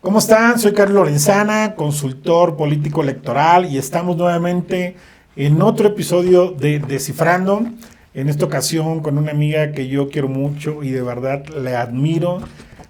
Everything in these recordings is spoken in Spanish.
¿Cómo están? Soy Carlos Lorenzana, consultor político electoral y estamos nuevamente en otro episodio de Descifrando. En esta ocasión con una amiga que yo quiero mucho y de verdad le admiro.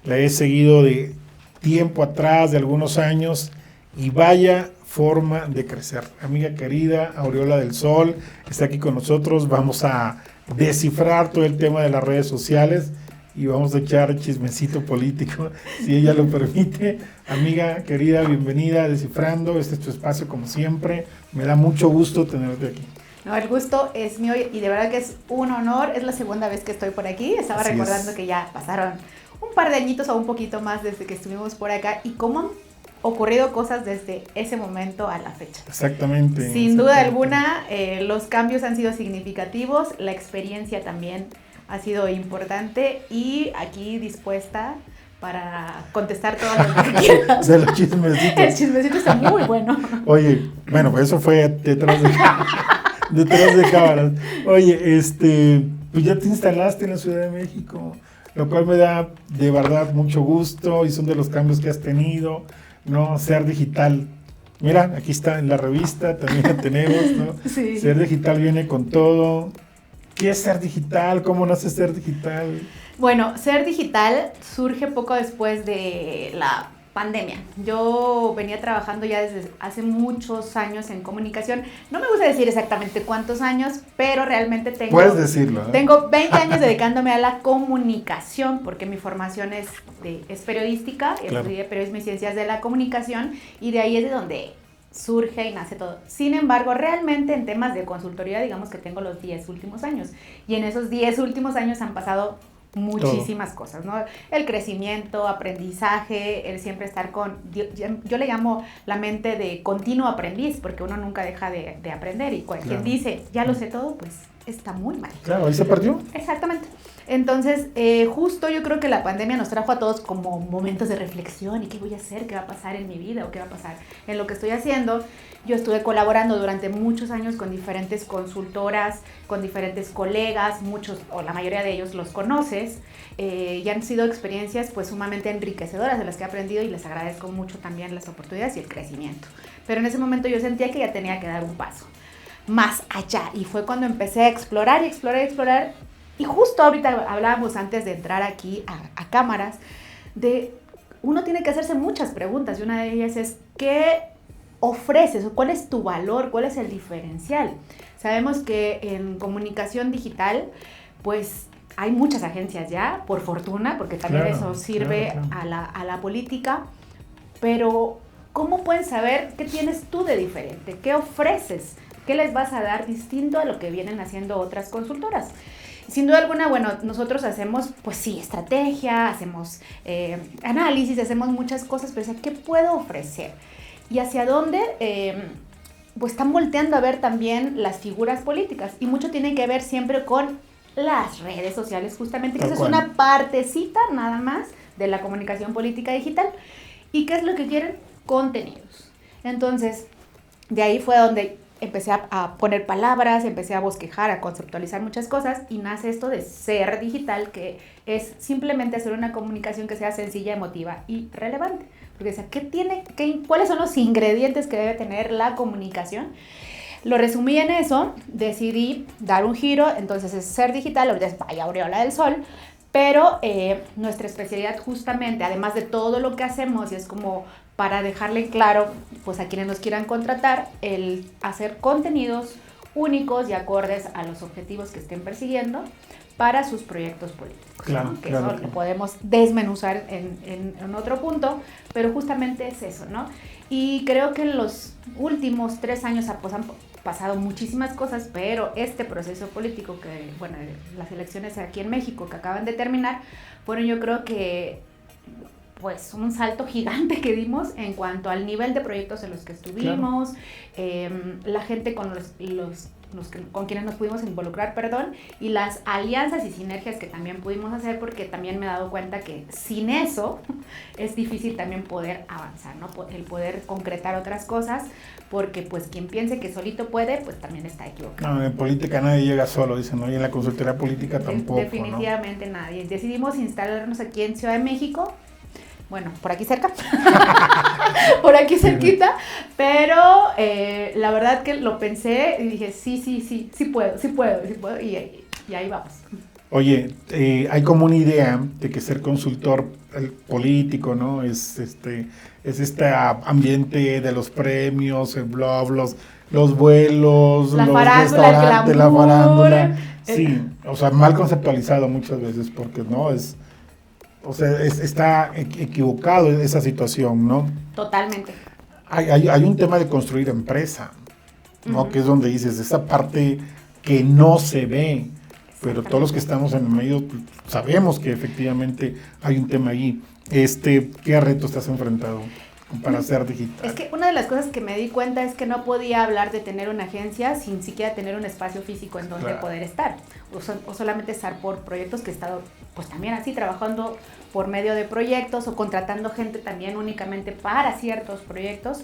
La he seguido de tiempo atrás, de algunos años, y vaya forma de crecer. Amiga querida, Aureola del Sol, está aquí con nosotros. Vamos a descifrar todo el tema de las redes sociales y vamos a echar chismecito político, si ella lo permite. Amiga querida, bienvenida a Descifrando. Este es tu espacio como siempre. Me da mucho gusto tenerte aquí. No, el gusto es mío y de verdad que es un honor. Es la segunda vez que estoy por aquí. Estaba Así recordando es. que ya pasaron un par de añitos o un poquito más desde que estuvimos por acá y cómo han ocurrido cosas desde ese momento a la fecha. Exactamente. Sin duda alguna, los cambios han sido significativos, la experiencia también ha sido importante y aquí dispuesta para contestar todo lo que quieras. De los chismecitos. El chismecito está muy bueno. Oye, bueno, pues eso fue detrás de cámaras. Oye, pues ya te instalaste en la Ciudad de México, lo cual me da de verdad mucho gusto y son de los cambios que has tenido, ¿no? Ser digital. Mira, aquí está en la revista, también la tenemos, ¿no? Sí. Ser digital viene con todo. ¿Qué es ser digital? ¿Cómo nace ser digital? Bueno, ser digital surge poco después de la pandemia. Yo venía trabajando ya desde hace muchos años en comunicación. No me gusta decir exactamente cuántos años, pero realmente Puedes decirlo, ¿eh? tengo 20 años dedicándome a la comunicación, porque mi formación es periodística, Claro. estudié periodismo y ciencias de la comunicación, y de ahí es de donde surge y nace todo. Sin embargo, realmente en temas de consultoría, digamos que tengo los 10 últimos años, y en esos 10 últimos años han pasado muchísimas cosas, ¿no? El crecimiento, aprendizaje, el siempre estar yo le llamo la mente de continuo aprendiz, porque uno nunca deja de aprender, y cualquier Claro. dice, ya lo sé todo, pues está muy mal. Claro, ahí se perdió. Exactamente. Entonces, justo yo creo que la pandemia nos trajo a todos como momentos de reflexión y qué voy a hacer, qué va a pasar en mi vida o qué va a pasar en lo que estoy haciendo. Yo estuve colaborando durante muchos años con diferentes consultoras, con diferentes colegas, muchos o la mayoría de ellos los conoces, y han sido experiencias pues sumamente enriquecedoras de las que he aprendido y les agradezco mucho también las oportunidades y el crecimiento. Pero en ese momento yo sentía que ya tenía que dar un paso más allá y fue cuando empecé a explorar y explorar y explorar. Y justo ahorita hablábamos antes de entrar aquí a cámaras de uno tiene que hacerse muchas preguntas y una de ellas es ¿qué ofreces? ¿Cuál es tu valor? ¿Cuál es el diferencial? Sabemos que en comunicación digital pues hay muchas agencias ya, por fortuna, porque también Claro, eso sirve claro. a la política, pero ¿cómo pueden saber qué tienes tú de diferente? ¿Qué ofreces? ¿Qué les vas a dar distinto a lo que vienen haciendo otras consultoras? Sin duda alguna, bueno, nosotros hacemos, pues sí, estrategia, hacemos análisis, hacemos muchas cosas, pero ¿qué puedo ofrecer? Y hacia dónde, pues están volteando a ver también las figuras políticas. Y mucho tiene que ver siempre con las redes sociales, justamente, que esa es una partecita nada más de la comunicación política digital. ¿Y qué es lo que quieren? Contenidos. Entonces, de ahí fue donde empecé a poner palabras, empecé a bosquejar, a conceptualizar muchas cosas y nace esto de ser digital, que es simplemente hacer una comunicación que sea sencilla, emotiva y relevante. Porque o sea, ¿cuáles son los ingredientes que debe tener la comunicación? Lo resumí en eso, decidí dar un giro, entonces es ser digital, ahorita es vaya Aureola del Sol, pero nuestra especialidad justamente, además de todo lo que hacemos, y es como para dejarle claro pues a quienes nos quieran contratar, el hacer contenidos únicos y acordes a los objetivos que estén persiguiendo para sus proyectos políticos. Claro, ¿no? Que claro, eso claro. lo podemos desmenuzar en otro punto, pero justamente es eso, ¿no? Y creo que en los últimos 3 años pues, han pasado muchísimas cosas, pero este proceso político que, bueno, las elecciones aquí en México que acaban de terminar, fueron yo creo que pues un salto gigante que dimos en cuanto al nivel de proyectos en los que estuvimos, la gente con con quienes nos pudimos involucrar, y las alianzas y sinergias que también pudimos hacer, porque también me he dado cuenta que sin eso es difícil también poder avanzar, ¿no? El poder concretar otras cosas, porque pues quien piense que solito puede, pues también está equivocado. No, en política nadie llega solo, dicen, ¿no? Y en la consultoría política tampoco, Definitivamente ¿no? nadie. Decidimos instalarnos aquí en Ciudad de México. bueno, por aquí cerca, por aquí cerquita, pero la verdad que lo pensé y dije, sí puedo, y ahí vamos. Oye, hay como una idea de que ser consultor político, ¿no? Es este ambiente de los premios, el blog, los vuelos, La los farándula, el restaurantes, la glamour. farándula. Sí, o sea, mal conceptualizado muchas veces porque no es, o sea, está equivocado en esa situación, ¿no? Totalmente. Hay un tema de construir empresa, ¿no? Uh-huh. Que es donde dices, esa parte que no se ve, pero todos los que estamos en el medio sabemos que efectivamente hay un tema ahí. ¿Qué retos te has enfrentado para ser digital? Es que una de las cosas que me di cuenta es que no podía hablar de tener una agencia sin siquiera tener un espacio físico en donde poder estar, o solamente estar por proyectos que he estado pues también así trabajando por medio de proyectos o contratando gente también únicamente para ciertos proyectos.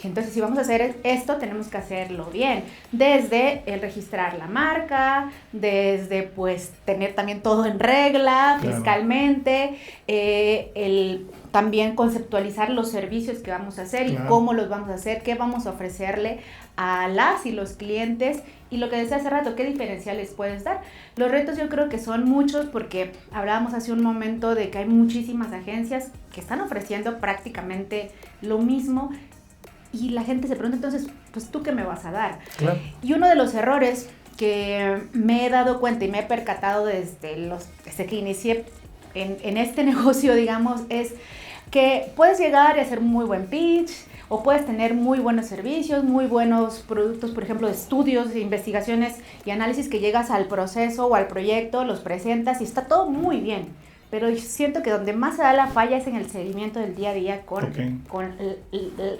Entonces, si vamos a hacer esto, tenemos que hacerlo bien, desde el registrar la marca, desde pues tener también todo en regla, claro, fiscalmente, el también conceptualizar los servicios que vamos a hacer, claro, y cómo los vamos a hacer, qué vamos a ofrecerle a las y los clientes, y lo que decía hace rato, qué diferenciales puedes dar. Los retos yo creo que son muchos, porque hablábamos hace un momento de que hay muchísimas agencias que están ofreciendo prácticamente lo mismo, y la gente se pregunta entonces, pues ¿tú qué me vas a dar? Claro. Y uno de los errores que me he dado cuenta y me he percatado desde que inicié en este negocio, digamos, es que puedes llegar y hacer un muy buen pitch, o puedes tener muy buenos servicios, muy buenos productos, por ejemplo, de estudios, de investigaciones y análisis, que llegas al proceso o al proyecto, los presentas y está todo muy bien. Pero siento que donde más se da la falla es en el seguimiento del día a día con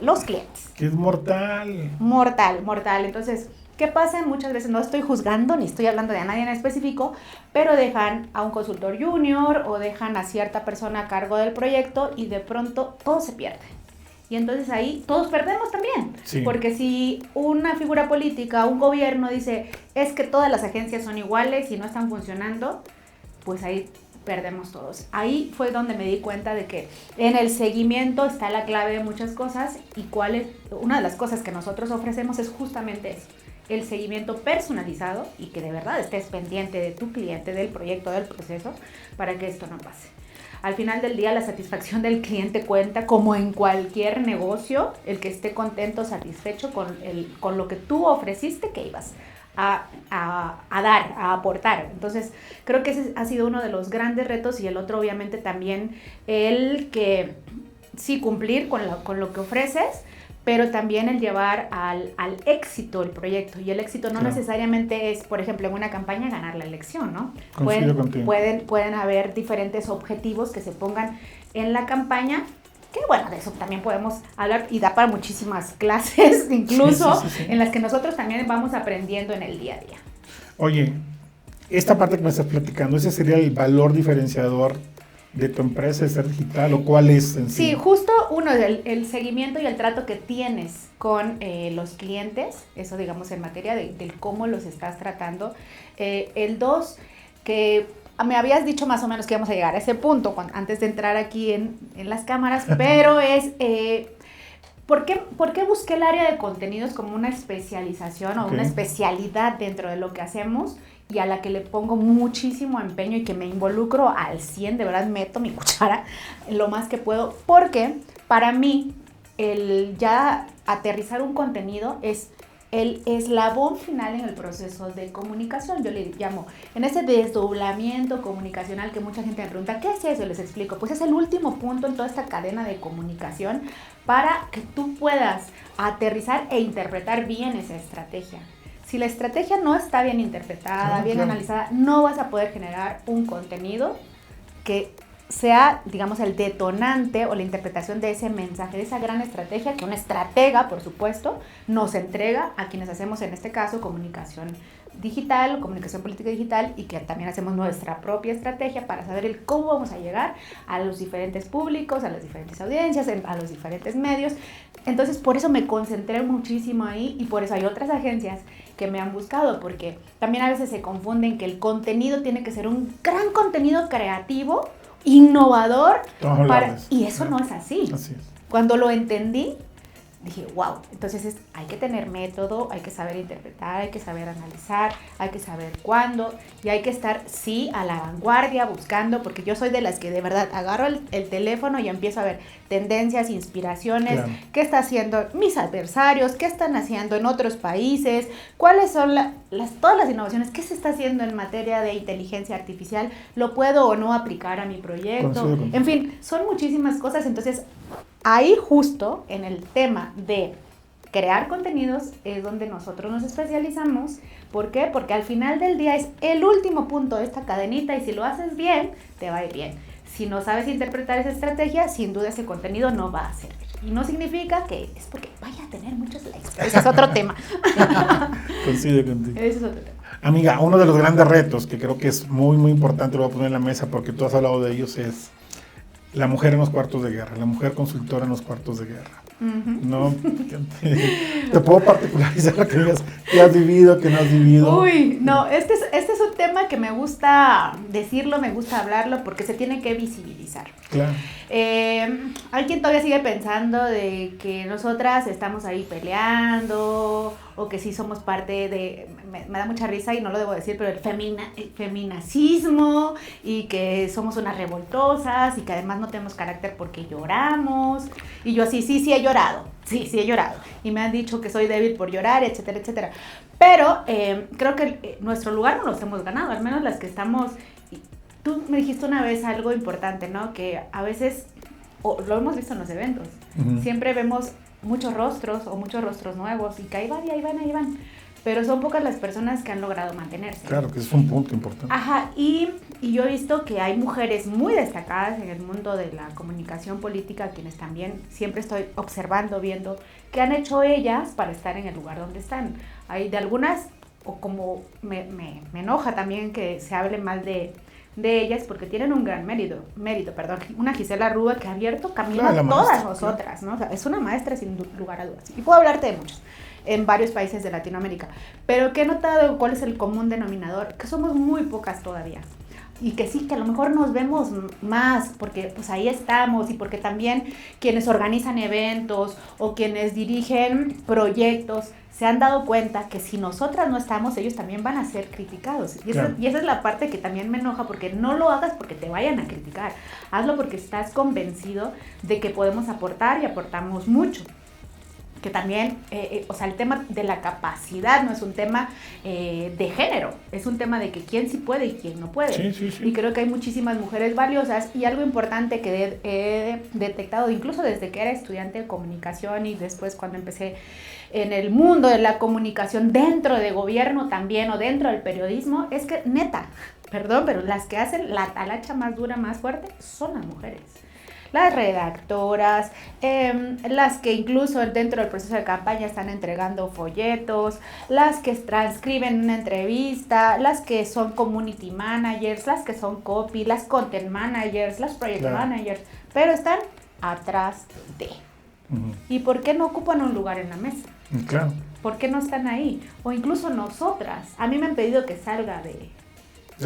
los clientes. Que es mortal. Mortal. Entonces, ¿qué pasa? Muchas veces no estoy juzgando ni estoy hablando de a nadie en específico, pero dejan a un consultor junior o dejan a cierta persona a cargo del proyecto y de pronto todo se pierde. Y entonces ahí todos perdemos también, sí, porque si una figura política, un gobierno dice, es que todas las agencias son iguales y no están funcionando, pues ahí perdemos todos. Ahí fue donde me di cuenta de que en el seguimiento está la clave de muchas cosas, y una de las cosas que nosotros ofrecemos es justamente eso, el seguimiento personalizado, y que de verdad estés pendiente de tu cliente, del proyecto, del proceso, para que esto no pase. Al final del día, la satisfacción del cliente cuenta, como en cualquier negocio, el que esté contento, satisfecho con lo que tú ofreciste que ibas a dar, a aportar. Entonces, creo que ese ha sido uno de los grandes retos, y el otro obviamente también el que sí cumplir con lo que ofreces, pero también el llevar al éxito el proyecto. Y el éxito no necesariamente es, por ejemplo, en una campaña ganar la elección, ¿no? Pueden haber diferentes objetivos que se pongan en la campaña, que bueno, de eso también podemos hablar y da para muchísimas clases, incluso sí. En las que nosotros también vamos aprendiendo en el día a día. Oye, esta parte que me estás platicando, ¿ese sería el valor diferenciador de tu empresa, de ser digital, o cuál es en sí? Sí, justo uno, el seguimiento y el trato que tienes con los clientes, eso digamos en materia del cómo los estás tratando. El 2, que me habías dicho más o menos que íbamos a llegar a ese punto antes de entrar aquí en las cámaras, pero es... ¿Por qué busqué el área de contenidos como una especialización o una especialidad dentro de lo que hacemos, y a la que le pongo muchísimo empeño y que me involucro al 100, de verdad meto mi cuchara lo más que puedo? Porque para mí el ya aterrizar un contenido es el eslabón final en el proceso de comunicación. Yo le llamo, en ese desdoblamiento comunicacional que mucha gente me pregunta, ¿qué es eso? Les explico, pues es el último punto en toda esta cadena de comunicación para que tú puedas aterrizar e interpretar bien esa estrategia. Si la estrategia no está bien interpretada, bien analizada, no vas a poder generar un contenido que sea, digamos, el detonante o la interpretación de ese mensaje, de esa gran estrategia que una estratega, por supuesto, nos entrega a quienes hacemos, en este caso, comunicación digital, comunicación política digital, y que también hacemos nuestra propia estrategia para saber cómo vamos a llegar a los diferentes públicos, a las diferentes audiencias, a los diferentes medios. Entonces, por eso me concentré muchísimo ahí, y por eso hay otras agencias que me han buscado, porque también a veces se confunden que el contenido tiene que ser un gran contenido creativo innovador. Todos lados. Y eso no es así. Así es. Cuando lo entendí, dije, wow, entonces hay que tener método, hay que saber interpretar, hay que saber analizar, hay que saber cuándo, y hay que estar, sí, a la vanguardia, buscando, porque yo soy de las que de verdad agarro el teléfono y empiezo a ver tendencias, inspiraciones, Claro. qué está haciendo mis adversarios, qué están haciendo en otros países, cuáles son todas las innovaciones, qué se está haciendo en materia de inteligencia artificial, lo puedo o no aplicar a mi proyecto, en fin, son muchísimas cosas. Entonces ahí justo en el tema de crear contenidos es donde nosotros nos especializamos. ¿Por qué? Porque al final del día es el último punto de esta cadenita, y si lo haces bien, te va a ir bien. Si no sabes interpretar esa estrategia, sin duda ese contenido no va a servir. Y no significa que es porque vaya a tener muchos likes. Ese es otro tema. Coincido contigo. Ese es otro tema. Amiga, uno de los grandes retos que creo que es muy, muy importante, lo voy a poner en la mesa porque tú has hablado de ellos, es la mujer en los cuartos de guerra, la mujer consultora en los cuartos de guerra. No, te puedo particularizar lo que digas, que has vivido, que no has vivido. Uy, no, este es un tema que me gusta decirlo, me gusta hablarlo, porque se tiene que visibilizar. Claro. Hay quien todavía sigue pensando de que nosotras estamos ahí peleando, o que sí somos parte de, me da mucha risa y no lo debo decir, pero el feminacismo, y que somos unas revoltosas, y que además no tenemos carácter porque lloramos. Y yo así, sí he llorado, sí he llorado, y me han dicho que soy débil por llorar, etcétera, etcétera. Pero creo que nuestro lugar no los hemos ganado, al menos las que estamos. Tú me dijiste una vez algo importante, ¿no? Que a veces, o lo hemos visto en los eventos, siempre vemos muchos rostros o muchos rostros nuevos, y que ahí van, y ahí van, ahí van. Pero son pocas las personas que han logrado mantenerse. Claro, que es un punto importante. Ajá, y yo he visto que hay mujeres muy destacadas en el mundo de la comunicación política, quienes también siempre estoy observando, viendo qué han hecho ellas para estar en el lugar donde están. Hay de algunas, o como me enoja también que se hable mal de ellas, porque tienen un gran mérito, una Gisela Rúa que ha abierto camino a todas nosotras, ¿no? O sea, es una maestra sin lugar a dudas, y puedo hablarte de muchos en varios países de Latinoamérica, pero que he notado cuál es el común denominador, que somos muy pocas todavía, y que sí, que a lo mejor nos vemos más, porque pues ahí estamos, y porque también quienes organizan eventos o quienes dirigen proyectos se han dado cuenta que si nosotras no estamos, ellos también van a ser criticados. Y esa es la parte que también me enoja, porque no lo hagas porque te vayan a criticar. Hazlo porque estás convencido de que podemos aportar, y aportamos mucho. Que también, o sea, el tema de la capacidad no es un tema de género, es un tema de que quién sí puede y quién no puede. Sí. Y creo que hay muchísimas mujeres valiosas, y algo importante que he detectado, incluso desde que era estudiante de comunicación, y después cuando empecé en el mundo de la comunicación dentro de gobierno también, o dentro del periodismo, es que neta, perdón, pero las que hacen la talacha más dura, más fuerte, son las mujeres. Las redactoras, las que incluso dentro del proceso de campaña están entregando folletos, las que transcriben una entrevista, las que son community managers, las que son copy, las content managers, las project managers, pero están atrás de. ¿Y por qué no ocupan un lugar en la mesa? Claro. ¿Por qué no están ahí? O incluso nosotras. A mí me han pedido que salga de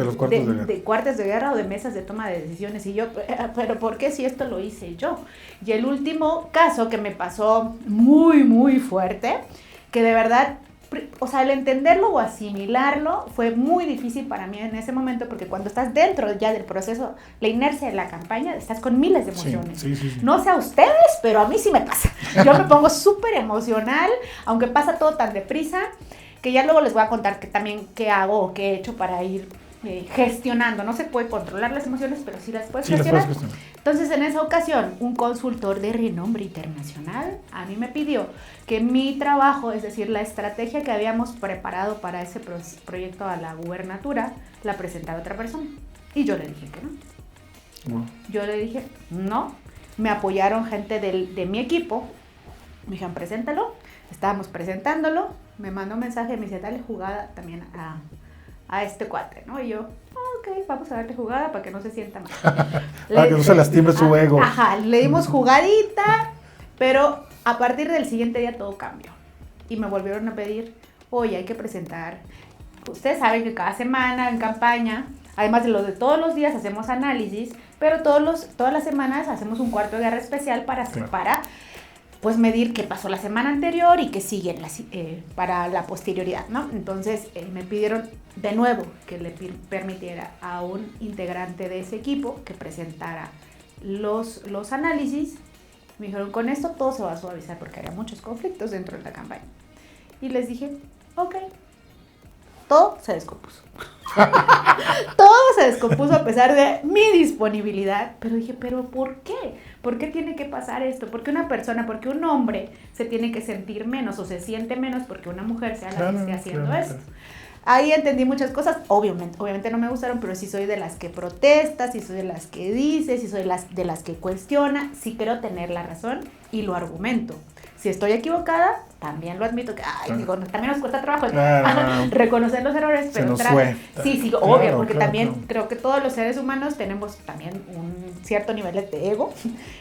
los cuartos de guerra. De cuartos de guerra o de mesas de toma de decisiones. Y yo, ¿pero por qué si esto lo hice yo? Y el último caso que me pasó muy, muy fuerte, que de verdad, o sea, el entenderlo o asimilarlo fue muy difícil para mí en ese momento, porque cuando estás dentro ya del proceso, la inercia de la campaña, estás con miles de emociones. Sí. No sé a ustedes, pero a mí sí me pasa. Yo me pongo súper emocional, aunque pasa todo tan deprisa, que ya luego les voy a contar que también qué hago o qué he hecho para ir gestionando. No se puede controlar las emociones, pero sí las puedes gestionar. Entonces, en esa ocasión, un consultor de renombre internacional a mí me pidió que mi trabajo, es decir, la estrategia que habíamos preparado para ese proyecto a la gubernatura, la presentara otra persona. Y yo le dije que no. Yo le dije no. Me apoyaron gente de mi equipo. Me dijeron, preséntalo. Estábamos presentándolo. Me mandó un mensaje, me dice, dale jugada también a este cuate, ¿no? Y yo, ok, vamos a darle jugada para que no se sienta mal. Para que no se lastime su ego. Ajá, le dimos jugadita, pero a partir del siguiente día todo cambió. Y me volvieron a pedir, oye, hay que presentar. Ustedes saben que cada semana en campaña, además de lo de todos los días, hacemos análisis Pero todas las semanas hacemos un cuarto de guerra especial para pues medir qué pasó la semana anterior y qué sigue para la posterioridad, ¿no? Entonces me pidieron de nuevo que le permitiera a un integrante de ese equipo que presentara los análisis. Me dijeron, con esto todo se va a suavizar porque había muchos conflictos dentro de la campaña. Y les dije, ok. Todo se descompuso. Todo se descompuso a pesar de mi disponibilidad. Pero dije, ¿pero por qué? ¿Por qué tiene que pasar esto? ¿Por qué porque un hombre se tiene que sentir menos o se siente menos porque una mujer sea la que esté haciendo esto? Ahí entendí muchas cosas, obviamente no me gustaron, pero sí soy de las que protesta, sí soy de las que dice, sí soy de las que cuestiona, sí creo tener la razón y lo argumento. Si estoy equivocada, también lo admito, que digo, también nos cuesta trabajo reconocer los errores, pero sí, obvio, porque también creo que todos los seres humanos tenemos también un cierto nivel de ego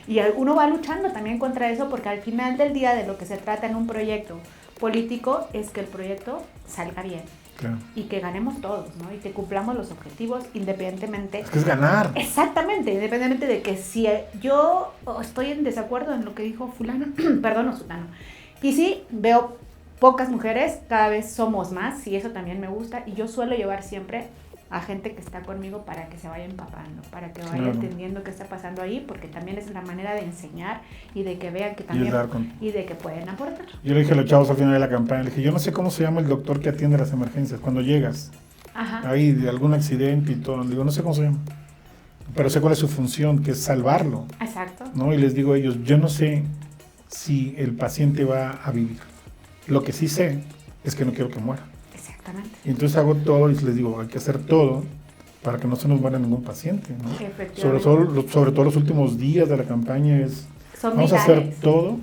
y uno va luchando también contra eso, porque al final del día de lo que se trata en un proyecto político es que el proyecto salga bien. Claro. Y que ganemos todos, ¿no? Y que cumplamos los objetivos independientemente. Es que es ganar. Exactamente, independientemente de que si yo estoy en desacuerdo en lo que dijo fulano, perdón, o sultano. Y sí, veo pocas mujeres, cada vez somos más, y eso también me gusta. Y yo suelo llevar siempre a gente que está conmigo para que se vaya empapando, para que vaya entendiendo qué está pasando ahí, porque también es la manera de enseñar y de que vean que también y de que pueden aportar. Yo le dije a los chavos al final de la campaña, le dije, yo no sé cómo se llama el doctor que atiende las emergencias cuando llegas. Ajá. Ahí de algún accidente y todo, le digo, no sé cómo se llama, pero sé cuál es su función, que es salvarlo. Exacto. ¿No? Y les digo a ellos, yo no sé si el paciente va a vivir, lo que sí sé es que no quiero que muera. Y entonces hago todo y les digo, hay que hacer todo para que no se nos muera ningún paciente, ¿no? Sobre todo los últimos días de la campaña vamos a hacer todo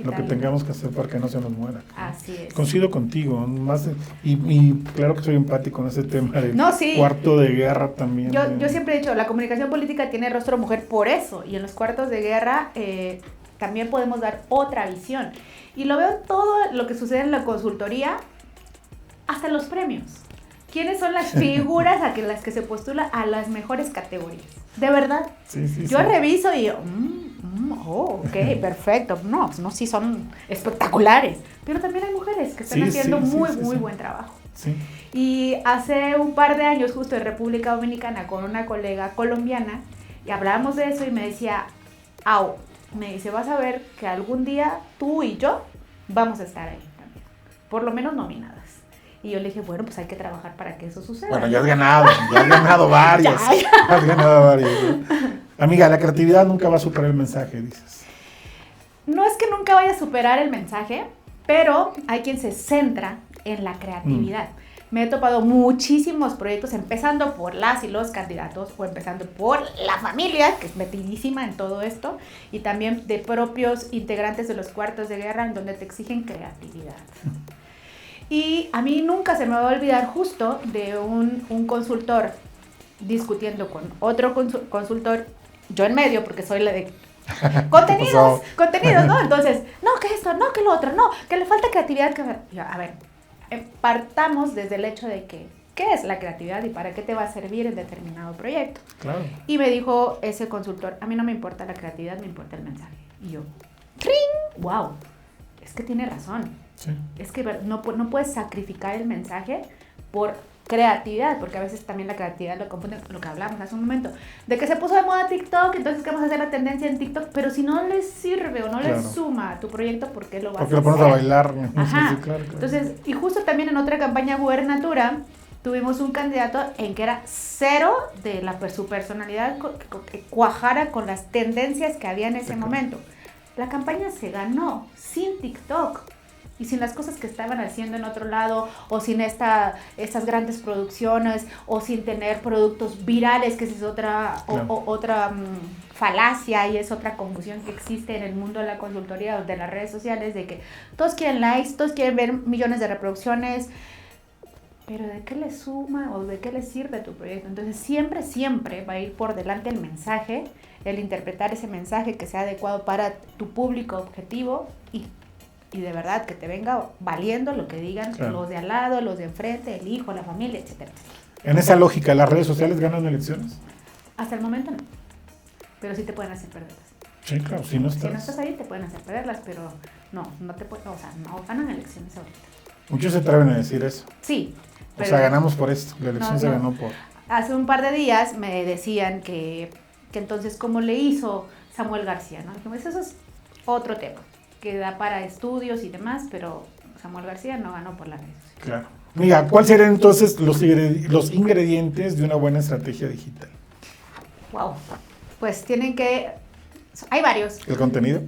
lo que tengamos que hacer para que no se nos muera. Así es. Coincido contigo, y claro que soy empático en ese tema de cuarto de guerra también. Yo siempre he dicho, la comunicación política tiene rostro mujer por eso, y en los cuartos de guerra también podemos dar otra visión. Y lo veo en todo lo que sucede en la consultoría, hasta los premios. ¿Quiénes son las figuras a las que se postula a las mejores categorías? ¿De verdad? Sí, yo reviso y yo, ok, perfecto. No, sí son espectaculares. Pero también hay mujeres que están haciendo muy buen trabajo. Sí. Y hace un par de años, justo en República Dominicana, con una colega colombiana, y hablábamos de eso y me decía, me dice, vas a ver que algún día tú y yo vamos a estar ahí también. Por lo menos nominadas. Y yo le dije, bueno, pues hay que trabajar para que eso suceda. Bueno, ya has ganado varias. Has ganado varias. Amiga, la creatividad nunca va a superar el mensaje, dices. No es que nunca vaya a superar el mensaje, pero hay quien se centra en la creatividad. Me he topado muchísimos proyectos, empezando por las y los candidatos, o empezando por la familia, que es metidísima en todo esto, y también de propios integrantes de los cuartos de guerra, en donde te exigen creatividad. Y a mí nunca se me va a olvidar justo de un consultor discutiendo con otro consultor, yo en medio, porque soy la de contenidos, ¿no? Entonces, no, que esto, no, que lo otro, no, que le falta creatividad. A ver, partamos desde el hecho de que, ¿qué es la creatividad y para qué te va a servir en determinado proyecto? Claro. Y me dijo ese consultor, a mí no me importa la creatividad, me importa el mensaje. Y yo, ¡ring! ¡Wow! Es que tiene razón. Sí. Es que no puedes sacrificar el mensaje por creatividad, porque a veces también la creatividad lo confunden con lo que hablamos hace un momento, de que se puso de moda TikTok, entonces queremos hacer la tendencia en TikTok, pero si no le sirve o no le suma a tu proyecto, ¿por qué lo vas a hacer? Porque lo pones a bailar. Ajá. Sí, claro. Entonces, y justo también en otra campaña gubernatura, tuvimos un candidato en que era cero de su personalidad que cuajara con las tendencias que había en ese momento. La campaña se ganó sin TikTok y sin las cosas que estaban haciendo en otro lado, o sin estas grandes producciones, o sin tener productos virales, que es otra falacia y es otra confusión que existe en el mundo de la consultoría o de las redes sociales, de que todos quieren likes, todos quieren ver millones de reproducciones, pero ¿de qué le suma o de qué le sirve tu proyecto? Entonces siempre va a ir por delante el mensaje, el interpretar ese mensaje que sea adecuado para tu público objetivo y de verdad que te venga valiendo lo que digan los de al lado, los de enfrente, el hijo, la familia, etcétera. En esa lógica, ¿las redes sociales ganan elecciones? Hasta el momento no. pero sí te pueden hacer perderlas. Sí, claro, si no estás. Si no estás ahí te pueden hacer perderlas, pero no te pueden, o sea, no ganan elecciones ahorita. Muchos se atreven a decir eso. Sí. O sea, ganamos por esto, la elección se ganó por... Hace un par de días me decían que entonces cómo le hizo Samuel García, ¿no? Pues eso es otro tema, que da para estudios y demás, pero Samuel García no ganó por la redes sociales. Claro. Mira, ¿cuáles serían entonces los ingredientes de una buena estrategia digital? Wow, pues hay varios. ¿El contenido?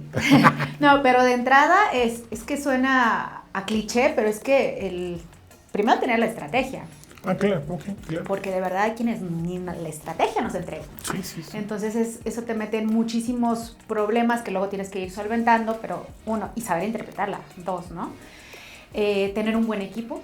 No, pero de entrada es que suena a cliché, pero es que primero tener la estrategia. Ah, claro, claro. Porque de verdad hay quienes ni la estrategia nos entregan. Sí. Entonces eso te mete en muchísimos problemas que luego tienes que ir solventando, pero uno, y saber interpretarla. Dos, ¿no? Tener un buen equipo.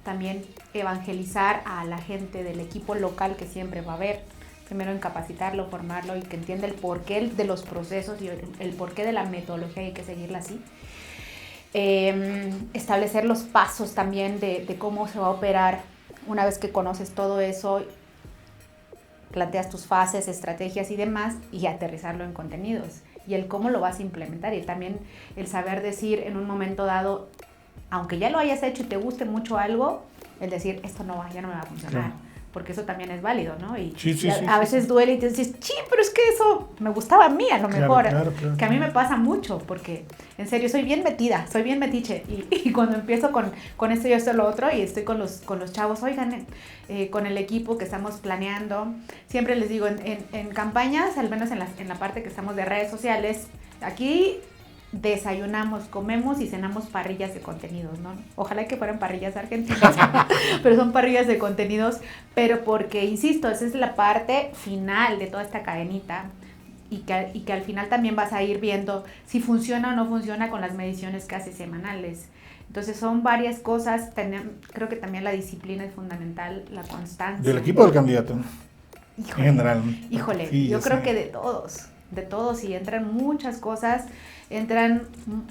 También evangelizar a la gente del equipo local que siempre va a haber. Primero en capacitarlo, formarlo y que entienda el porqué de los procesos y el porqué de la metodología, hay que seguirla así. Establecer los pasos también de cómo se va a operar una vez que conoces todo eso, planteas tus fases, estrategias y demás, y aterrizarlo en contenidos y el cómo lo vas a implementar, y también el saber decir en un momento dado, aunque ya lo hayas hecho y te guste mucho algo, el decir esto ya no me va a funcionar. Claro. Porque eso también es válido, ¿no? Y a veces duele y te dices, pero es que eso me gustaba a mí a lo mejor. Claro. Que a mí me pasa mucho, porque en serio soy bien metida, soy bien metiche. Y cuando empiezo con esto y esto y lo otro, y estoy con los chavos, oigan, con el equipo que estamos planeando, siempre les digo, en campañas, al menos en la parte que estamos de redes sociales, aquí desayunamos, comemos y cenamos parrillas de contenidos, ¿no? Ojalá que fueran parrillas argentinas, pero son parrillas de contenidos, pero porque, insisto, esa es la parte final de toda esta cadenita y que al final también vas a ir viendo si funciona o no funciona con las mediciones casi semanales. Entonces son varias cosas, creo que también la disciplina es fundamental, la constancia. ¿Del equipo del candidato? Híjole, en general. Híjole, sí, yo creo que de todos, y entran muchas cosas, entran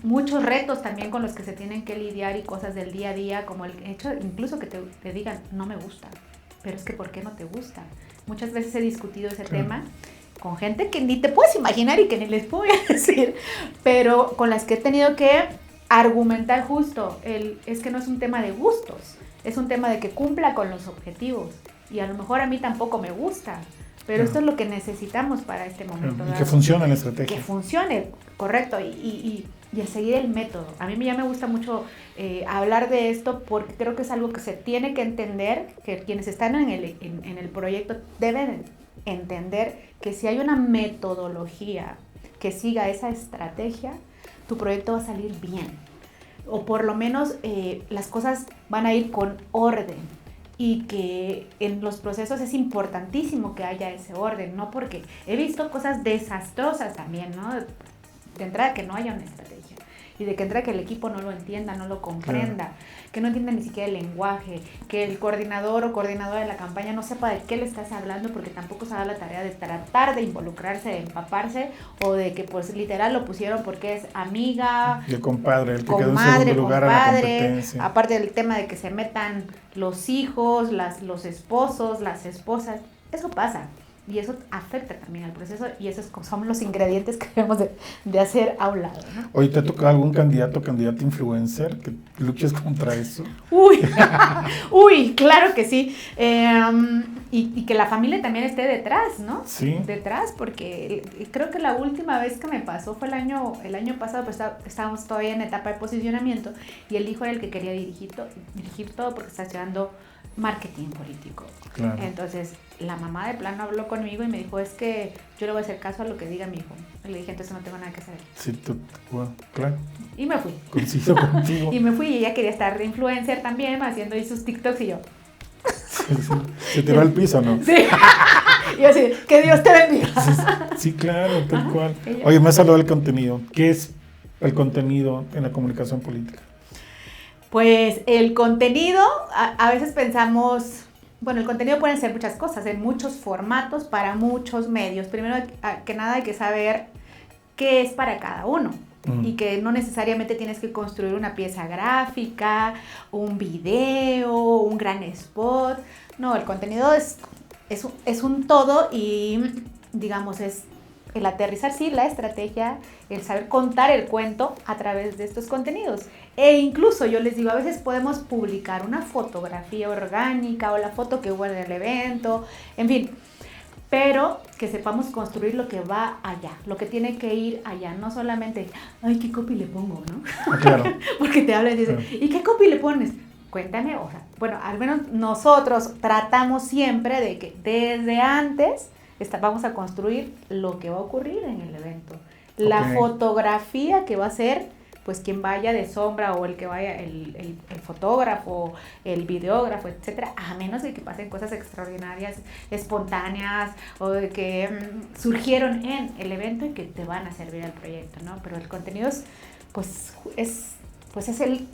muchos retos también con los que se tienen que lidiar y cosas del día a día, como el hecho incluso que te digan, no me gusta, pero es que ¿por qué no te gusta? Muchas veces he discutido ese tema con gente que ni te puedes imaginar y que ni les puedo decir, pero con las que he tenido que argumentar justo, es que no es un tema de gustos, es un tema de que cumpla con los objetivos, y a lo mejor a mí tampoco me gusta, pero esto es lo que necesitamos para este momento. Y que funcione la estrategia. Que funcione, correcto, y a seguir el método. A mí ya me gusta mucho hablar de esto porque creo que es algo que se tiene que entender, que quienes están en el proyecto deben entender que si hay una metodología que siga esa estrategia, tu proyecto va a salir bien. O por lo menos las cosas van a ir con orden. Y que en los procesos es importantísimo que haya ese orden, ¿no? Porque he visto cosas desastrosas también, ¿no? De entrada que no haya una estrategia, y de que entrada que el equipo no lo entienda, no lo comprenda, que no entienda ni siquiera el lenguaje, que el coordinador o coordinadora de la campaña no sepa de qué le estás hablando porque tampoco se da la tarea de tratar de involucrarse, de empaparse, o de que pues literal lo pusieron porque es amiga, el compadre, el que quedó en segundo lugar a la competencia. Aparte del tema de que se metan los hijos, los esposos, las esposas, eso pasa. Y eso afecta también al proceso, y esos son los ingredientes que debemos de hacer a un lado, ¿no? ¿Hoy te ha tocado algún candidata influencer que luches contra eso? Uy, claro que sí. Y que la familia también esté detrás, ¿no? Sí. Detrás, porque creo que la última vez que me pasó fue el año pasado, pues estábamos todavía en etapa de posicionamiento, y el hijo era el que quería dirigir todo porque está estudiando marketing político. Claro. Entonces, la mamá de plano habló conmigo y me dijo, es que yo le voy a hacer caso a lo que diga mi hijo. Y le dije, entonces no tengo nada que hacer. Sí, claro. Y me fui. Coincido contigo. Y me fui, y ella quería estar de influencer también, haciendo ahí sus TikToks, y yo. Sí. ¿Se tiró al piso, no? Sí. Y yo así, que Dios te bendiga. Sí, claro, tal cual. Oye, me has hablado del contenido. ¿Qué es el contenido en la comunicación política? Pues el contenido, a veces pensamos, bueno, el contenido puede ser muchas cosas, en muchos formatos, para muchos medios. Primero que nada hay que saber qué es para cada uno. Y que no necesariamente tienes que construir una pieza gráfica, un video, un gran spot. No, el contenido es un todo, y digamos, es el aterrizar, sí, la estrategia, el saber contar el cuento a través de estos contenidos. E incluso yo les digo, a veces podemos publicar una fotografía orgánica o la foto que hubo en el evento, en fin, pero que sepamos construir lo que va allá, lo que tiene que ir allá, no solamente, ay, ¿qué copy le pongo, no? Claro. Porque te hablan y dicen, Claro. ¿y qué copy le pones? Cuéntame, o sea, bueno, al menos nosotros tratamos siempre de que desde antes vamos a construir lo que va a ocurrir en el evento. La Ok. fotografía que va a ser, pues quien vaya de sombra o el que vaya, el fotógrafo, el videógrafo, etcétera, a menos de que pasen cosas extraordinarias, espontáneas o de que surgieron en el evento y que te van a servir al proyecto, ¿no? Pero el contenido es, pues es el,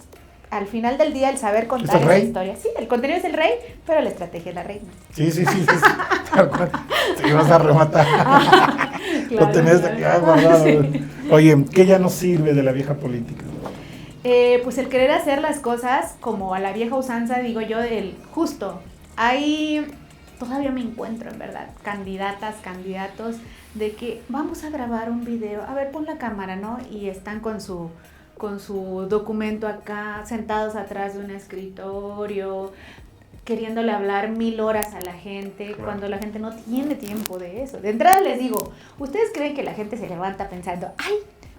al final del día, el saber contar ¿Es el esa rey? historia. Sí, el contenido es el rey, pero la estrategia es la reina. Sí. Tal cual. Te ibas a rematar. Lo tenés aquí guardado. Sí. Oye, ¿qué ya no sirve de la vieja política? Pues el querer hacer las cosas como a la vieja usanza, digo yo, del justo. Ahí todavía me encuentro, en verdad, candidatas, candidatos, de que vamos a grabar un video, a ver, pon la cámara, ¿no? Y están con su documento acá, sentados atrás de un escritorio, queriéndole hablar 1000 horas a la gente, Claro. cuando la gente no tiene tiempo de eso. De entrada les digo, ¿ustedes creen que la gente se levanta pensando, ay,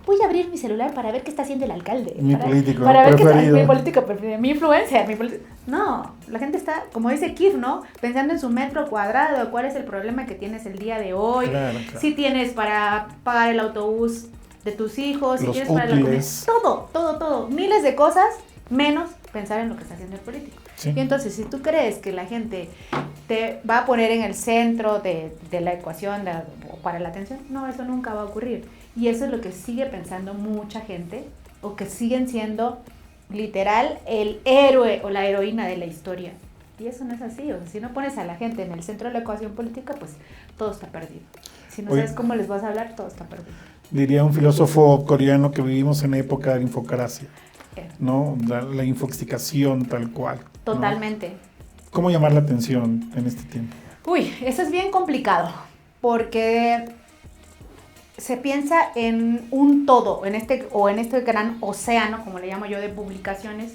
voy a abrir mi celular para ver qué está haciendo el alcalde? Mi político para ver preferido. mi político preferido, mi influencer, No, la gente está, como dice Kif, ¿no? Pensando en su metro cuadrado, cuál es el problema que tienes el día de hoy, Claro. si tienes para pagar el autobús de tus hijos, si Los tienes para la comida, útiles. todo, miles de cosas, menos pensar en lo que está haciendo el político. Sí. Y entonces, si tú crees que la gente te va a poner en el centro de la ecuación para la atención, no, eso nunca va a ocurrir. Y eso es lo que sigue pensando mucha gente, o que siguen siendo literal el héroe o la heroína de la historia. Y eso no es así. O sea, si no pones a la gente en el centro de la ecuación política, pues todo está perdido. Si no Oye. sabes cómo les vas a hablar, todo está perdido. Diría un filósofo coreano que vivimos en época de la infocracia, Eh, ¿no? La infoxicación tal cual. ¿no? Totalmente. ¿Cómo llamar la atención en este tiempo? Uy, eso es bien complicado, porque se piensa en un todo, en este gran océano, como le llamo yo, de publicaciones,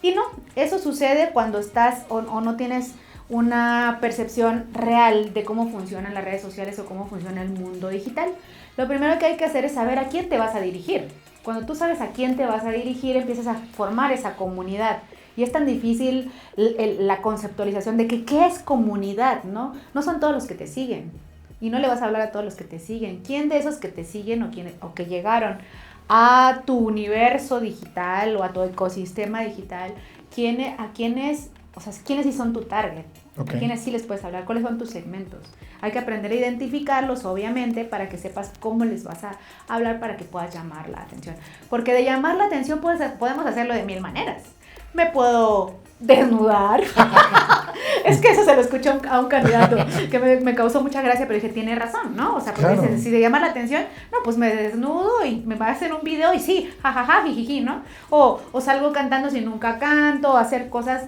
y no, eso sucede cuando estás o no tienes una percepción real de cómo funcionan las redes sociales o cómo funciona el mundo digital. Lo primero que hay que hacer es saber a quién te vas a dirigir. Cuando tú sabes a quién te vas a dirigir, empiezas a formar esa comunidad. Y es tan difícil la conceptualización de que qué es comunidad, ¿no? No son todos los que te siguen. Y no le vas a hablar a todos los que te siguen. ¿Quién de esos que te siguen o que llegaron a tu universo digital o a tu ecosistema digital, quiénes sí son tu target? Okay. ¿A quiénes sí les puedes hablar? ¿Cuáles son tus segmentos? Hay que aprender a identificarlos, obviamente, para que sepas cómo les vas a hablar para que puedas llamar la atención. Porque de llamar la atención podemos hacerlo de 1000 maneras. Me puedo desnudar. Es que eso se lo escuché a un candidato que me causó mucha gracia, pero dije, tiene razón, ¿no? O sea, porque Claro. si de llamar la atención, no, pues me desnudo y me va a hacer un video y sí, jajaja, jijiji, ¿no? O salgo cantando si nunca canto, o hacer cosas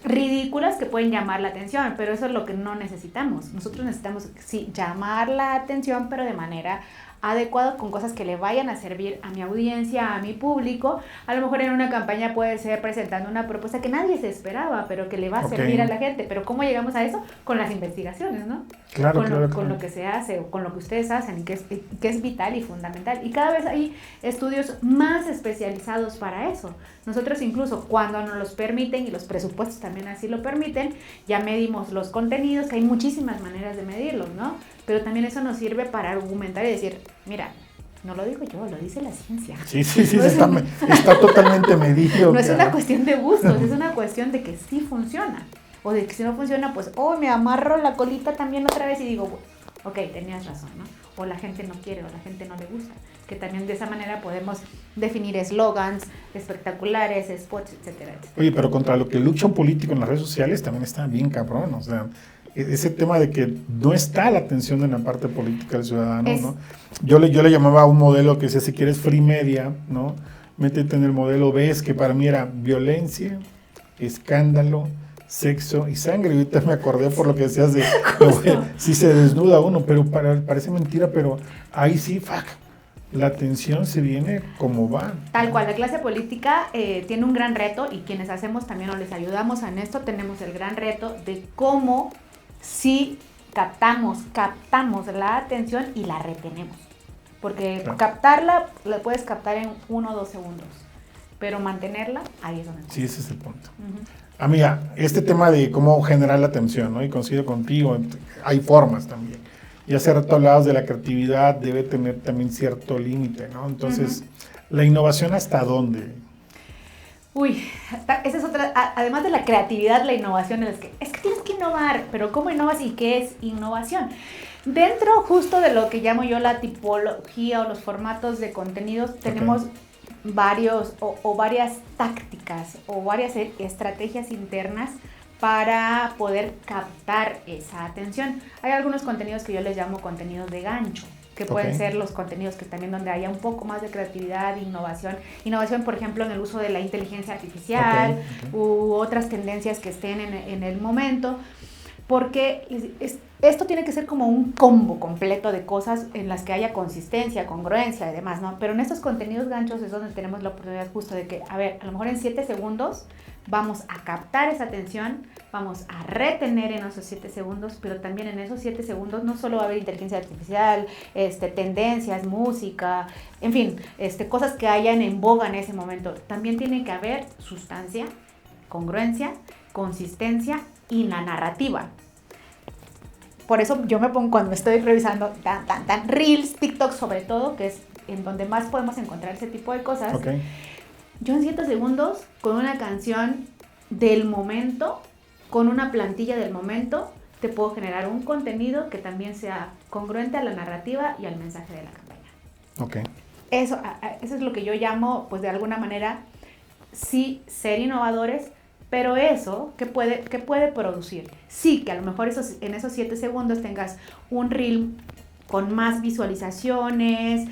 ridículas que pueden llamar la atención, pero eso es lo que no necesitamos. Nosotros necesitamos, sí, llamar la atención, pero de manera adecuada, con cosas que le vayan a servir a mi audiencia, a mi público. A lo mejor en una campaña puede ser presentando una propuesta que nadie se esperaba, pero que le va a servir a la gente. Pero ¿cómo llegamos a eso? Con las investigaciones, ¿no? Claro, Con lo que se hace, o con lo que ustedes hacen, y que es vital y fundamental. Y cada vez hay estudios más especializados para eso. Nosotros incluso cuando nos los permiten, y los presupuestos también así lo permiten, ya medimos los contenidos, que hay muchísimas maneras de medirlos, ¿no? Pero también eso nos sirve para argumentar y decir, mira, no lo digo yo, lo dice la ciencia. Sí, no está totalmente medido. No es una cuestión de gustos, es una cuestión de que sí funciona. O de que si no funciona, pues, me amarro la colita también otra vez y digo, ok, tenías razón, ¿no? O la gente no quiere, o la gente no le gusta. Que también de esa manera podemos definir eslogans espectaculares, spots, etcétera, etcétera. Oye, pero contra lo que lucha un político en las redes sociales también está bien cabrón, o sea, ese tema de que no está la atención en la parte política del ciudadano, ¿no? Yo le llamaba a un modelo que decía, si quieres free media, ¿no? Métete en el modelo, ves que para mí era violencia, escándalo, sexo y sangre. Ahorita me acordé por lo que decías de si se desnuda uno, pero parece mentira, pero ahí sí, la atención se viene como va. Tal cual, la clase política tiene un gran reto y quienes hacemos también o les ayudamos en esto, tenemos el gran reto de cómo si captamos la atención y la retenemos. Porque Claro. captarla la puedes captar en 1 o 2 segundos, pero mantenerla, ahí es donde está. Sí, ese es el punto. Uh-huh. Amiga, este tema de cómo generar la atención, ¿no? Y coincido contigo, hay formas también. Y hace rato hablabas de la creatividad, debe tener también cierto límite, ¿no? Entonces, ¿la innovación hasta dónde? Uy, esa es otra, además de la creatividad, la innovación es que tienes que innovar, pero ¿cómo innovas y qué es innovación? Dentro justo de lo que llamo yo la tipología o los formatos de contenidos, tenemos varios o varias tácticas o varias estrategias internas para poder captar esa atención. Hay algunos contenidos que yo les llamo contenidos de gancho, que pueden ser los contenidos que también donde haya un poco más de creatividad, innovación. Innovación, por ejemplo, en el uso de la inteligencia artificial u otras tendencias que estén en el momento, porque esto tiene que ser como un combo completo de cosas en las que haya consistencia, congruencia y demás, ¿no? Pero en estos contenidos ganchos es donde tenemos la oportunidad justo de que, a ver, a lo mejor en 7 segundos vamos a captar esa atención, vamos a retener en esos 7 segundos, pero también en esos 7 segundos no solo va a haber inteligencia artificial, tendencias, música, en fin, cosas que hayan en boga en ese momento. También tiene que haber sustancia, congruencia, consistencia y la narrativa. Por eso yo me pongo, cuando estoy revisando Reels, TikTok sobre todo, que es en donde más podemos encontrar ese tipo de cosas, yo en 7 segundos, con una canción del momento, con una plantilla del momento, te puedo generar un contenido que también sea congruente a la narrativa y al mensaje de la campaña. Eso es lo que yo llamo, pues de alguna manera, sí, ser innovadores, pero eso, ¿qué puede producir? Sí, que a lo mejor en esos 7 segundos tengas un reel con más visualizaciones,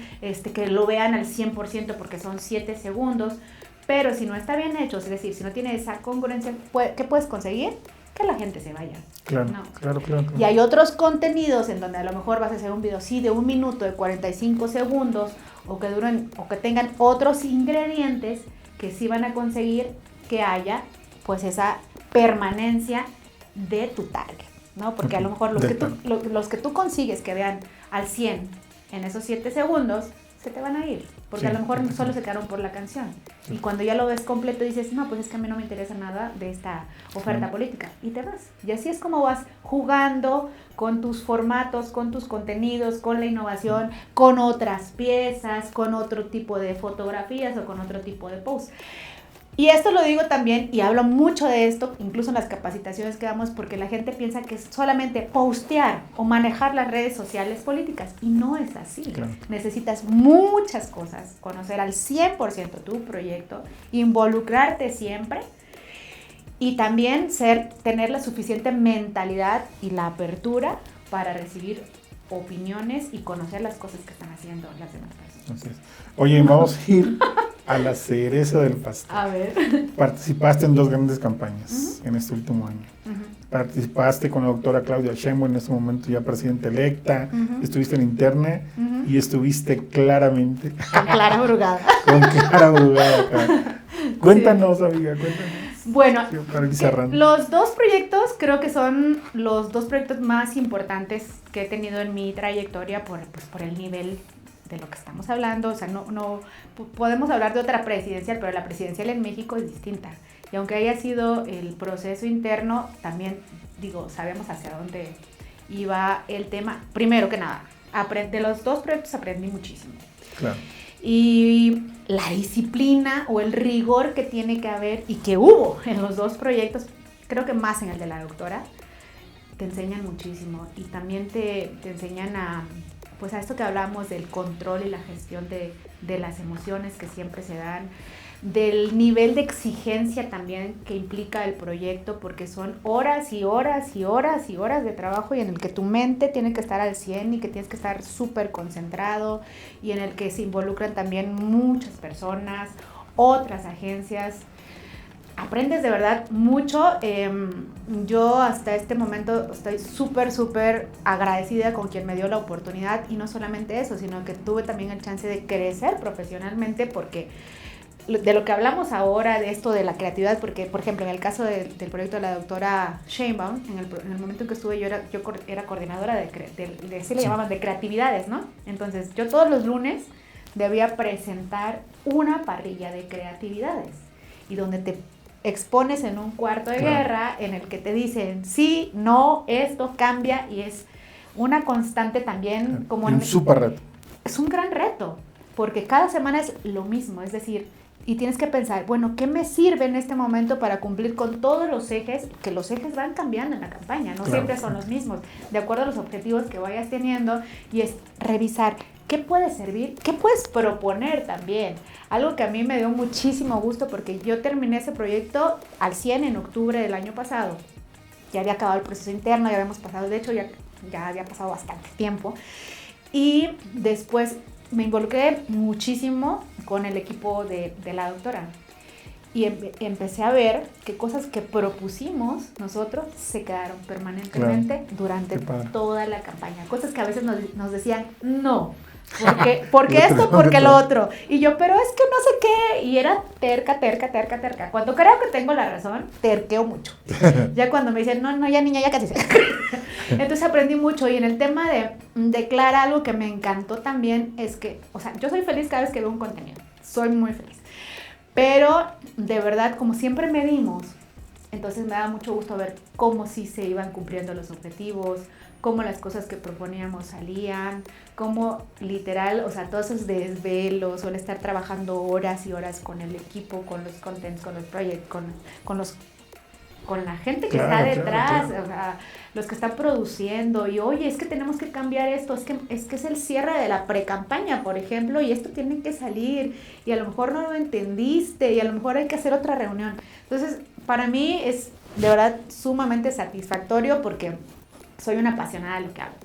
que lo vean al 100% porque son 7 segundos, pero si no está bien hecho, es decir, si no tiene esa congruencia, ¿qué puedes conseguir? Que la gente se vaya. Claro, ¿no? claro. Y hay otros contenidos en donde a lo mejor vas a hacer un video, sí, de 1 minuto, de 45 segundos, o que duren, o que tengan otros ingredientes que sí van a conseguir que haya, pues, esa permanencia de tu target, ¿no? Porque a lo mejor los que tú consigues que vean al 100 en esos 7 segundos, se te van a ir, porque a lo mejor solo se quedaron por la canción. Y cuando ya lo ves completo dices, no, pues es que a mí no me interesa nada de esta oferta política, y te vas. Y así es como vas jugando con tus formatos, con tus contenidos, con la innovación, con otras piezas, con otro tipo de fotografías o con otro tipo de posts. Y esto lo digo también, y hablo mucho de esto, incluso en las capacitaciones que damos, porque la gente piensa que es solamente postear o manejar las redes sociales políticas, y no es así. Claro. Necesitas muchas cosas, conocer al 100% tu proyecto, involucrarte siempre, y también tener la suficiente mentalidad y la apertura para recibir opiniones y conocer las cosas que están haciendo las demás personas. Así es. Oye, vamos a ir a la cereza del pastel. A ver. Participaste en 2 grandes campañas en este último año. Participaste con la doctora Claudia Sheinbaum, en este momento ya presidenta electa, estuviste en interna y estuviste claramente... Con Clara Brugada. Con Clara Brugada. Cuéntanos, amiga, cuéntanos. Bueno, para ir cerrando. Los 2 proyectos creo que son los 2 proyectos más importantes que he tenido en mi trayectoria por el nivel de lo que estamos hablando. O sea, no podemos hablar de otra presidencial, pero la presidencial en México es distinta. Y aunque haya sido el proceso interno, también, sabemos hacia dónde iba el tema. Primero que nada, de los 2 proyectos aprendí muchísimo. Claro. Y la disciplina o el rigor que tiene que haber y que hubo en los 2 proyectos, creo que más en el de la doctora, te enseñan muchísimo y también te enseñan a esto que hablamos del control y la gestión de las emociones que siempre se dan, del nivel de exigencia también que implica el proyecto, porque son horas y horas y horas y horas de trabajo y en el que tu mente tiene que estar al 100 y que tienes que estar súper concentrado y en el que se involucran también muchas personas, otras agencias. aprendes de verdad mucho. Yo hasta este momento estoy súper agradecida con quien me dio la oportunidad, y no solamente eso, sino que tuve también el chance de crecer profesionalmente, porque de lo que hablamos ahora, de esto de la creatividad, porque por ejemplo en el caso del proyecto de la doctora Sheinbaum, en el momento en que estuve yo era coordinadora de se le llamaban de creatividades, ¿no? Entonces yo todos los lunes debía presentar una parrilla de creatividades, y donde te expones en un cuarto de guerra en el que te dicen sí, no, esto cambia, y es una constante también como un súper reto. Es un gran reto, porque cada semana es lo mismo, es decir, y tienes que pensar, bueno, ¿qué me sirve en este momento para cumplir con todos los ejes? Que los ejes van cambiando en la campaña, no siempre son los mismos, de acuerdo a los objetivos que vayas teniendo, y es revisar qué puede servir, qué puedes proponer también. Algo que a mí me dio muchísimo gusto, porque yo terminé ese proyecto al 100 en octubre del año pasado. Ya había acabado el proceso interno, ya habíamos pasado, de hecho ya había pasado bastante tiempo. Y después me involucré muchísimo con el equipo de la doctora. Y empecé a ver que cosas que propusimos nosotros se quedaron permanentemente durante toda la campaña. Cosas que a veces nos decían, no, porque esto, porque lo otro. Y yo, pero es que no sé qué. Y era terca. Cuando creo que tengo la razón, terqueo mucho. Ya cuando me dicen, no, ya niña, ya casi sé. Entonces aprendí mucho. Y en el tema de Clara, algo que me encantó también es que, o sea, yo soy feliz cada vez que veo un contenido. Soy muy feliz. Pero, de verdad, como siempre medimos, entonces me da mucho gusto ver cómo sí se iban cumpliendo los objetivos, cómo las cosas que proponíamos salían, cómo literal, o sea, todos esos desvelos, o el estar trabajando horas y horas con el equipo, con los contents, con los proyectos, con la gente que está detrás, claro. O sea, los que están produciendo, y oye, es que tenemos que cambiar esto, es que es el cierre de la pre-campaña, por ejemplo, y esto tiene que salir, y a lo mejor no lo entendiste, y a lo mejor hay que hacer otra reunión. Entonces, para mí es de verdad sumamente satisfactorio, porque soy una apasionada de lo que hago.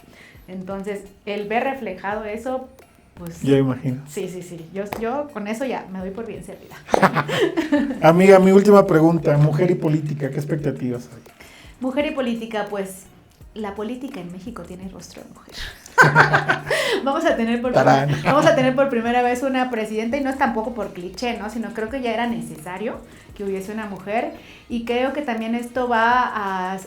Entonces, el ver reflejado eso, pues... Ya imagino. Sí. Yo con eso ya me doy por bien servida. Amiga, mi última pregunta. Mujer y política, ¿qué expectativas hay? Mujer y política, pues la política en México tiene rostro de mujer. Vamos a tener por primera vez una presidenta, y no es tampoco por cliché, ¿no? Sino creo que ya era necesario que hubiese una mujer, y creo que también esto va a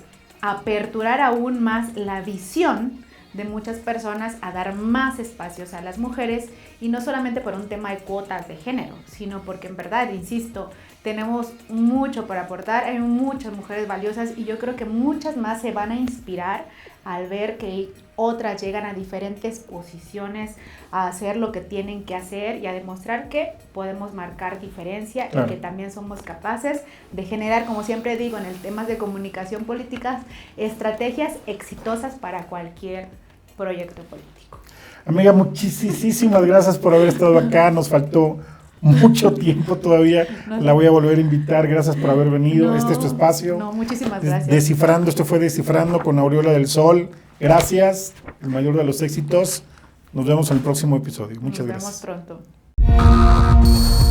aperturar aún más la visión de muchas personas a dar más espacios a las mujeres, y no solamente por un tema de cuotas de género, sino porque en verdad, insisto, tenemos mucho para aportar, hay muchas mujeres valiosas, y yo creo que muchas más se van a inspirar al ver que otras llegan a diferentes posiciones a hacer lo que tienen que hacer y a demostrar que podemos marcar diferencia, claro. Y que también somos capaces de generar, como siempre digo, en el tema de comunicación política, estrategias exitosas para cualquier proyecto político. Amiga, muchísimas gracias por haber estado acá. Nos faltó mucho tiempo todavía. La voy a volver a invitar. Gracias por haber venido. Este es tu espacio. Muchísimas gracias. Descifrando, esto fue Descifrando con Aureola del Sol. Gracias. El mayor de los éxitos. Nos vemos en el próximo episodio. Muchas gracias. Nos vemos pronto.